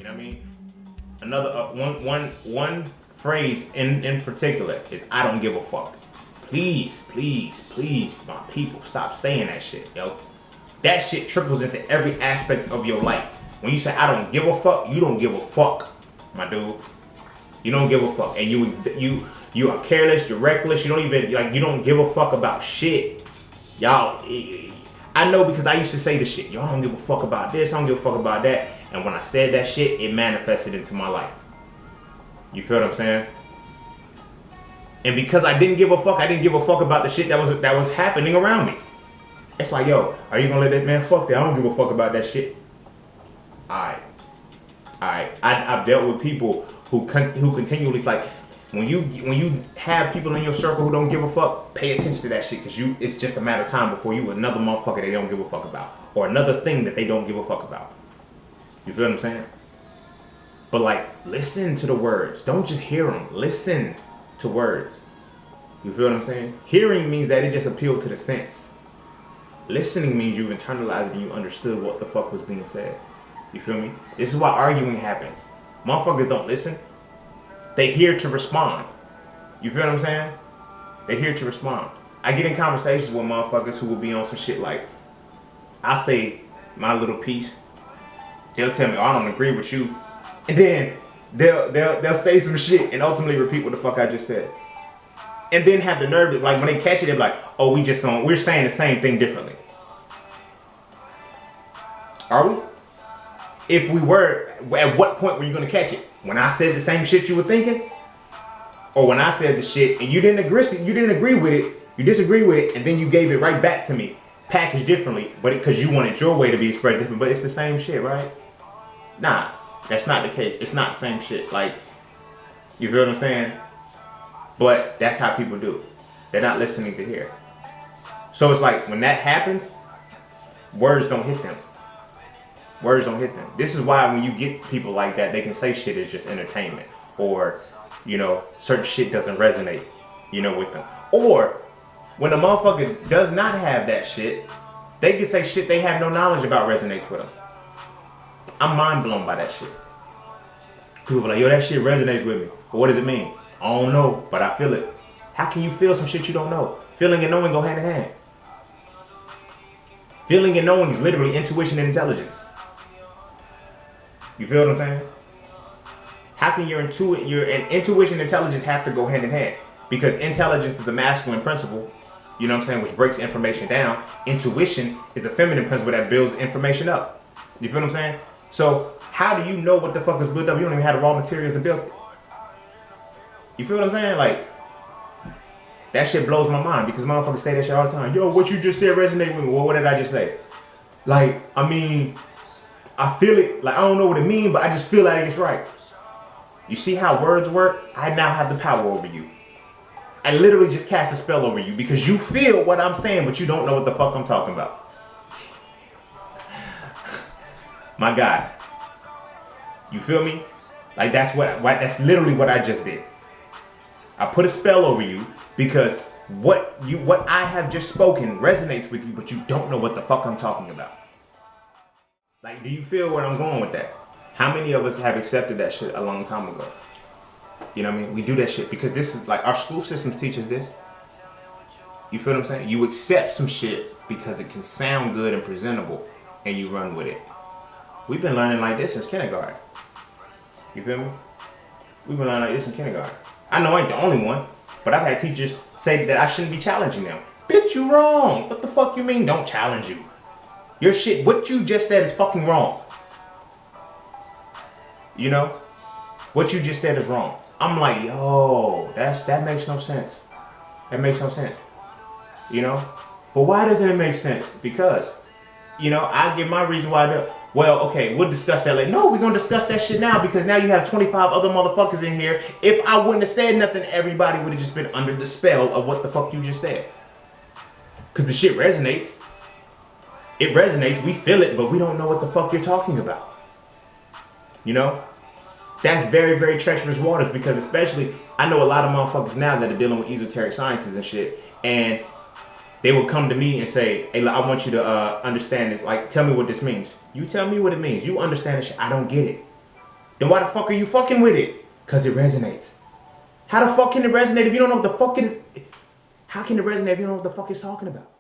You know what I mean? Another one phrase in particular is I don't give a fuck. Please, my people, stop saying that shit, yo. That shit trickles into every aspect of your life. When you say I don't give a fuck, you don't give a fuck, my dude. You don't give a fuck, and you are careless, you're reckless. You don't even you don't give a fuck about shit, y'all. I know because I used to say this shit. Yo, I don't give a fuck about this. I don't give a fuck about that. And when I said that shit, it manifested into my life. You feel what I'm saying? And because I didn't give a fuck, I didn't give a fuck about the shit that was happening around me. It's like, yo, are you gonna let that man fuck that? I don't give a fuck about that shit. Alright. I've dealt with people who continually like when you have people in your circle who don't give a fuck, pay attention to that shit, because it's just a matter of time before you another motherfucker they don't give a fuck about, or another thing that they don't give a fuck about. You feel what I'm saying? But like, listen to the words. Don't just hear them. Listen to words. You feel what I'm saying? Hearing means that it just appealed to the sense. Listening means you've internalized it and you understood what the fuck was being said. You feel me? This is why arguing happens. Motherfuckers don't listen. They hear to respond. You feel what I'm saying? They hear to respond. I get in conversations with motherfuckers who will be on some shit like, I say my little piece. They'll tell me, oh, I don't agree with you. And then they'll say some shit and ultimately repeat what the fuck I just said. And then have the nerve to, like, when they catch it, they're like, oh, we're saying the same thing differently. Are we? If we were, at what point were you gonna catch it? When I said the same shit you were thinking? Or when I said the shit and you didn't agree with it, you disagree with it, and then you gave it right back to me, packaged differently, but because you wanted your way to be expressed different, but it's the same shit, right? Nah, that's not the case. It's not the same shit. Like, you feel what I'm saying? But that's how people do. They're not listening to hear. So it's like, when that happens, words don't hit them. Words don't hit them. This is why when you get people like that, they can say shit is just entertainment. Or, certain shit doesn't resonate, with them. Or, when a motherfucker does not have that shit, they can say shit they have no knowledge about resonates with them. I'm mind blown by that shit. People are like, yo, that shit resonates with me. But what does it mean? I don't know, but I feel it. How can you feel some shit you don't know? Feeling and knowing go hand in hand. Feeling and knowing is literally intuition and intelligence. You feel what I'm saying? How can your intuition and intelligence have to go hand in hand? Because intelligence is a masculine principle, which breaks information down. Intuition is a feminine principle that builds information up. You feel what I'm saying? So how do you know what the fuck is built up? You don't even have the raw materials to build it. You feel what I'm saying? Like, that shit blows my mind, because motherfuckers say that shit all the time. Yo, what you just said resonate with me. Well, what did I just say? Like, I mean, I feel it. Like, I don't know what it means, but I just feel like it's right. You see how words work? I now have the power over you. I literally just cast a spell over you because you feel what I'm saying, but you don't know what the fuck I'm talking about. My God. You feel me? Like, that's literally what I just did. I put a spell over you because what I have just spoken resonates with you, but you don't know what the fuck I'm talking about. Like, do you feel where I'm going with that? How many of us have accepted that shit a long time ago? You know what I mean? We do that shit because this is like, our school system teaches this. You feel what I'm saying? You accept some shit because it can sound good and presentable, and you run with it. We've been learning like this since kindergarten. You feel me? We've been learning like this in kindergarten. I know I ain't the only one, but I've had teachers say that I shouldn't be challenging them. Bitch, you wrong. What the fuck you mean don't challenge you? Your shit, what you just said is fucking wrong. What you just said is wrong. I'm like, yo, that makes no sense. That makes no sense. But why doesn't it make sense? Because, I give my reason why. Well, okay, we'll discuss that later. No, we're going to discuss that shit now, because now you have 25 other motherfuckers in here. If I wouldn't have said nothing, everybody would have just been under the spell of what the fuck you just said. Because the shit resonates. It resonates, we feel it, but we don't know what the fuck you're talking about. That's very, very treacherous waters, because especially, I know a lot of motherfuckers now that are dealing with esoteric sciences and shit, and they will come to me and say, hey, I want you to understand this. Like, tell me what this means. You tell me what it means. You understand this shit. I don't get it. Then why the fuck are you fucking with it? Cause it resonates. How the fuck can it resonate if you don't know what the fuck it is? How can it resonate if you don't know what the fuck it's talking about?